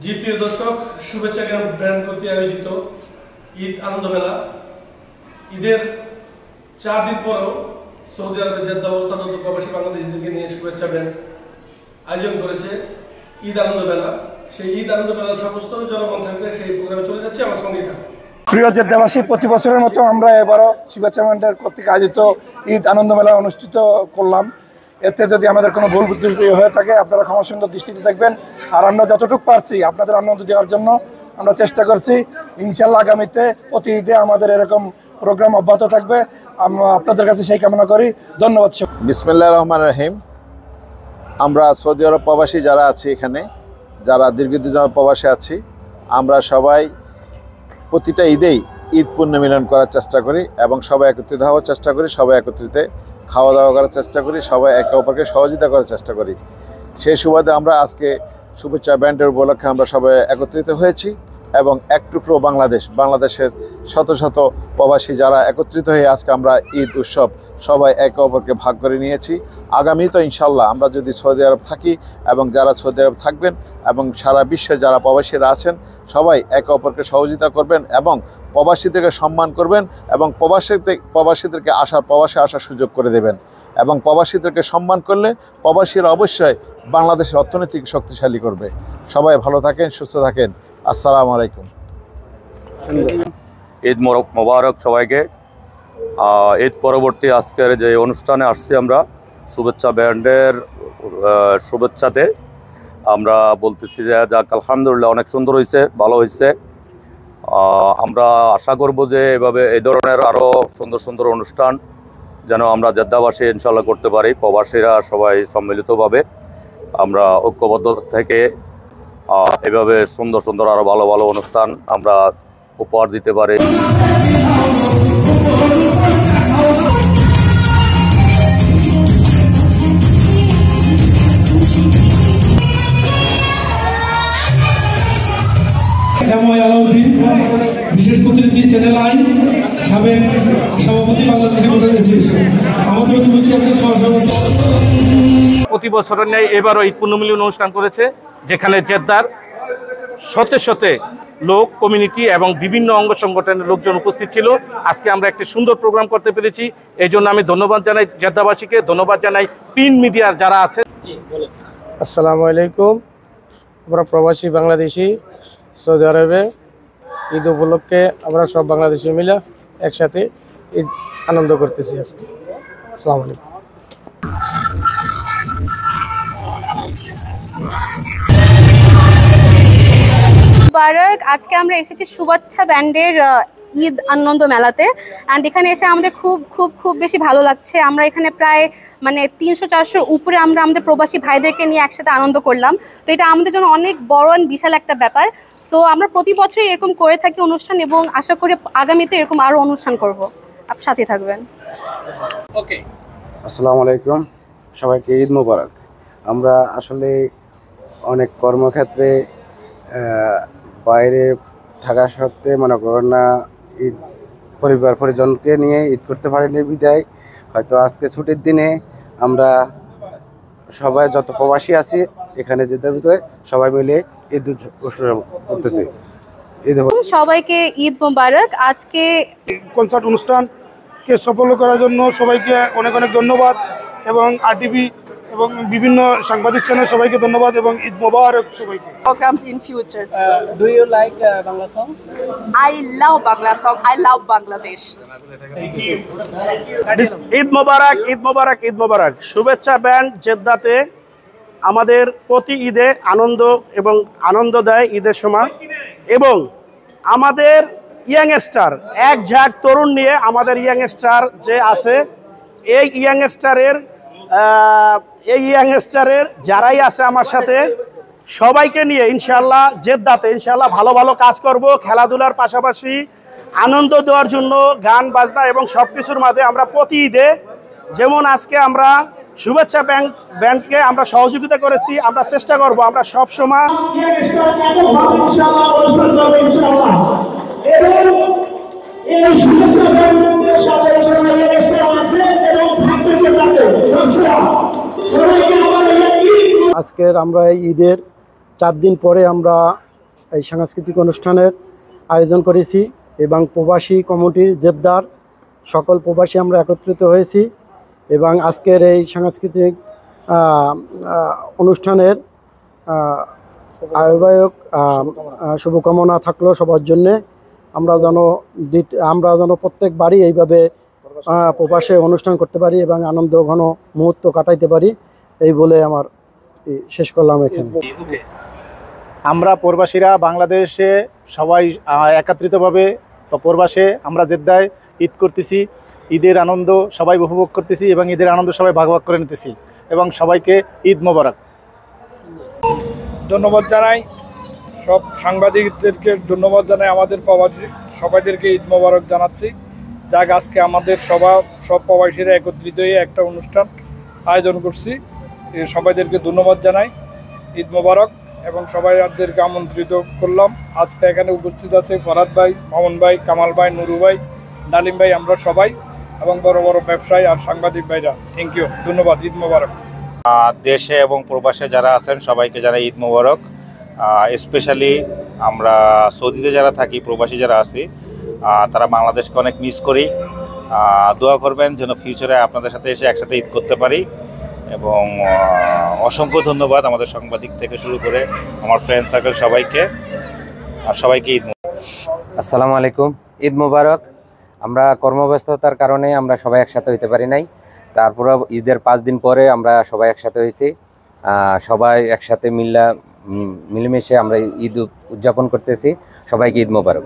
জি প্রিয় দর্শক, শুভেচ্ছা ব্র্যান্ড কর্তৃক আয়োজিত ঈদ আনন্দ মেলা ঈদের 4 দিন পরও সৌদি আরবের জেদ্দা অবস্থানরত প্রবাসী বাংলাদেশিদেরকে নিয়ে শুভেচ্ছা ব্র্যান্ড আয়োজন করেছে ঈদ আনন্দ মেলা। সেই ঈদ আনন্দ মেলার সমস্ত জনগণ থাকবে, সেই প্রোগ্রামে চলে যাচ্ছে, আমার সঙ্গেই থাকবে। প্রিয় জেদ্দাবাসী, প্রতি বছরের মতো আমরা এবারও শুভেচ্ছা ব্র্যান্ডের কর্তৃক আয়োজিত ঈদ আনন্দ মেলা অনুষ্ঠিত করলাম। এতে যদি আমাদের কোনো ভুল ত্রুটি হয়ে থাকে আপনারা ক্ষমাসুন্দর দৃষ্টিতে দেখবেন। আর আমরা যতটুকু পারছি আপনাদের আনন্দ দেওয়ার জন্য আমরা চেষ্টা করছি। ইনশাল্লাহ আগামীতে প্রতি ঈদে আমাদের এরকম প্রোগ্রাম অব্যাহত থাকবে। আমরা আপনাদের কাছে সেই কামনা করি। ধন্যবাদ। বিসমিল্লাহির রহমানির রহিম। আমরা সৌদি আরব প্রবাসী যারা আছি, এখানে যারা দীর্ঘদিন প্রবাসী আছি, আমরা সবাই প্রতিটা ঈদেই ঈদ পুণ্য মিলন করার চেষ্টা করি এবং সবাই একত্রিত হওয়ার চেষ্টা করি, সবাই একত্রিত খাওয়া দাওয়া করার চেষ্টা করি, সবাই একে অপরকে সহযোগিতা করার চেষ্টা করি। সেই সুবাদে আমরা আজকে শুভেচ্ছা ব্যান্ডের উপলক্ষে আমরা সবাই একত্রিত হয়েছি এবং এক টুকরো বাংলাদেশের শত শত প্রবাসী যারা একত্রিত হয়ে আজকে আমরা ঈদ উৎসব সবাই একে অপরকে ভাগ করে নিয়েছি। আগামী তো ইনশাল্লাহ আমরা যদি সৌদি আরব থাকি এবং যারা সৌদি আরব থাকবেন এবং সারা বিশ্বে যারা প্রবাসীরা আছেন সবাই একে অপরকে সহযোগিতা করবেন এবং প্রবাসীদেরকে সম্মান করবেন এবং প্রবাসীদেরকে প্রবাসে আসার সুযোগ করে দেবেন এবং প্রবাসীদেরকে সম্মান করলে প্রবাসীরা অবশ্যই বাংলাদেশের অর্থনৈতিক শক্তিশালী করবে। সবাই ভালো থাকেন, সুস্থ থাকেন। আসসালামু আলাইকুম। ঈদ মোবারক সবাইকে। ঈদ পরবর্তী আজকের যে অনুষ্ঠানে আসছি আমরা শুভেচ্ছা ব্যান্ডের শুভেচ্ছাতে আমরা বলতেছি যে যাক আলহামদুলিল্লাহ অনেক সুন্দর হয়েছে, ভালো হয়েছে। আমরা আশা করব যে এভাবে এই ধরনের আরও সুন্দর সুন্দর অনুষ্ঠান যেন আমরা জেদ্দাবাসী ইনশাল্লাহ করতে পারি। প্রবাসীরা সবাই সম্মিলিতভাবে আমরা ঐক্যবদ্ধ থেকে এভাবে সুন্দর সুন্দর আরও ভালো ভালো অনুষ্ঠান আমরা উপহার দিতে পারি। বিশেষ প্রতিনিধি চ্যানেল আই, সাবেক সভাপতি বাংলাদেশ আমাদের প্রতি বছরের ন্যায় এবারও ঈদ পুণ্যমিলন অনুষ্ঠান করেছে, যেখানে জেদ্দার শতে শতে লোক, কমিউনিটি এবং বিভিন্ন অঙ্গ সংগঠনের লোকজন উপস্থিত ছিল। আজকে আমরা একটি সুন্দর প্রোগ্রাম করতে পেরেছি, এই জন্য আমি ধন্যবাদ জানাই জেদ্দাবাসীকে, ধন্যবাদ জানাই প্রিন্ট মিডিয়ার যারা আছে। আসসালামু আলাইকুম। আমরা প্রবাসী বাংলাদেশি সৌদি আরবে ঈদ উপলক্ষে আমরা সব বাংলাদেশি মিলে একসাথে ঈদ আনন্দ করতেছি আজকে। আসসালামু আলাইকুম। আজকে আমরা এসেছি শুভেচ্ছা ব্যান্ডের ঈদ আনন্দ মেলাতে, অ্যান্ড এখানে এসে আমাদের খুব খুব খুব বেশি ভালো লাগছে। আমরা এখানে প্রায় 300-400 উপরে আমরা আমাদের প্রবাসী ভাইদেরকে নিয়ে একসাথে আনন্দ করলাম। তো এটা আমাদের জন্য অনেক বড় বিশাল একটা ব্যাপার। সো আমরা প্রতি বছরই এরকম করে থাকি অনুষ্ঠান এবং আশা করি আগামীতে এরকম আরও অনুষ্ঠান করব। আপনার সাথে থাকবেন। ওকে, আসসালামু আলাইকুম, সবাইকে ঈদ মোবারক। আমরা আসলে অনেক কর্মক্ষেত্রে বাইরে থাকা সত্ত্বে মনে করেন না ঈদ পরিবার পরিজনকে নিয়ে ঈদ করতে পারিনি বিদায় হয়তো আজকে ছুটির দিনে আমরা সবাই যত প্রবাসী আছি এখানে যেতে ভিতরে সবাই মিলে ঈদ করতেছি। সবাইকে ঈদ মোবারক। আজকে কনসার্ট অনুষ্ঠানকে সফল করার জন্য সবাইকে অনেক অনেক ধন্যবাদ এবং আরটিভি এবং বিভিন্ন সাংবাদিক চ্যানেল সবাইকে ধন্যবাদ এবং ঈদ মোবারক সবাইকে। Programs in future. Do you like Bangla song? I love Bangla song. I love Bangladesh. Eid মোবারক, ঈদ মোবারক, ঈদ মোবারক। শুভেচ্ছা ব্যান্ড জেদ্দাতে আমাদের প্রতি ঈদে আনন্দ দেয় ঈদের সময় এবং আমাদের ইয়াংস্টার এক ঝাঁক তরুণ নিয়ে আমাদের ইয়াংস্টার যে আছে এই ইয়াংস্টারের যারাই আছে আমার সাথে সবাইকে নিয়ে ইনশাল্লাহ জেদ্দাতে ইনশাল্লাহ ভালো ভালো কাজ করব। খেলাধুলার পাশাপাশি আনন্দ দেওয়ার জন্য গান বাজনা এবং সব কিছুর মাঝে আমরা প্রতি ঈদে যেমন আজকে আমরা শুভেচ্ছা ব্যান্ডকে আমরা সহযোগিতা করেছি, আমরা চেষ্টা করব আমরা সব সময় আজকের আমরা ঈদের 4 দিন পরে আমরা এই সাংস্কৃতিক অনুষ্ঠানের আয়োজন করেছি এবং প্রবাসী কমিটির জেদ্দার সকল প্রবাসী আমরা একত্রিত হয়েছি এবং আজকের এই সাংস্কৃতিক অনুষ্ঠানের আহ্বায়ক শুভকামনা থাকলো সবার জন্যে। আমরা যেন প্রত্যেকবারই এইভাবে প্রবাসে অনুষ্ঠান করতে পারি এবং আনন্দ ঘন মুহূর্ত কাটাইতে পারি, এই বলে আমার শেষ করলাম এখানে। আমরা প্রবাসীরা বাংলাদেশে সবাই একত্রিতভাবে প্রবাসে আমরা জেদ্দায় ঈদ করতেছি। ঈদের আনন্দ সবাই উপভোগ করতেছি এবং ঈদের আনন্দ সবাই ভাগ ভাগ করে নিতেছি এবং সবাইকে ঈদ মোবারক। ধন্যবাদ জানাই সব সাংবাদিকদেরকে, ধন্যবাদ জানাই আমাদের প্রবাসী সবাইদেরকে ঈদ মোবারক জানাচ্ছি। যাক, আজকে আমাদের সব প্রবাসীরা একত্রিত হয়ে একটা অনুষ্ঠান আয়োজন করছি, সবাইদেরকে ধন্যবাদ জানাই, ঈদ মোবারক। এবং সবাইদেরকে আমন্ত্রিত করলাম। আজকে এখানে উপস্থিত আছে ফরহাদ ভাই, মামুন ভাই, কামাল ভাই, নুরু ভাই, ডালিম ভাই, আমরা সবাই এবং বড় বড় ব্যবসায়ী আর সাংবাদিক ভাইরা। থ্যাংক ইউ, ধন্যবাদ, ঈদ মোবারক। দেশে এবং প্রবাসে যারা আছেন সবাইকে জানাই ঈদ মোবারক। স্পেশালি আমরা সৌদিতে যারা থাকি, প্রবাসী যারা আছি, তারা বাংলাদেশকে অনেক মিস করি। দোয়া করবেন যেন ফিউচারে আপনাদের সাথে এসে একসাথে ঈদ করতে পারি। এবং অসংখ্য ধন্যবাদ আমাদের সাংবাদিক থেকে শুরু করে আমার ফ্রেন্ড সার্কেল সবাইকে, আর সবাইকে ঈদ মোবারক। আসসালামু আলাইকুম, ঈদ মোবারক। আমরা কর্মব্যস্ততার কারণে আমরা সবাই একসাথে হইতে পারি নাই, তারপরে ঈদের 5 দিন পরে আমরা সবাই একসাথে হয়েছি। সবাই একসাথে মিলেমিশে আমরা ঈদ উদযাপন করতেছি। সবাইকে ঈদ মোবারক।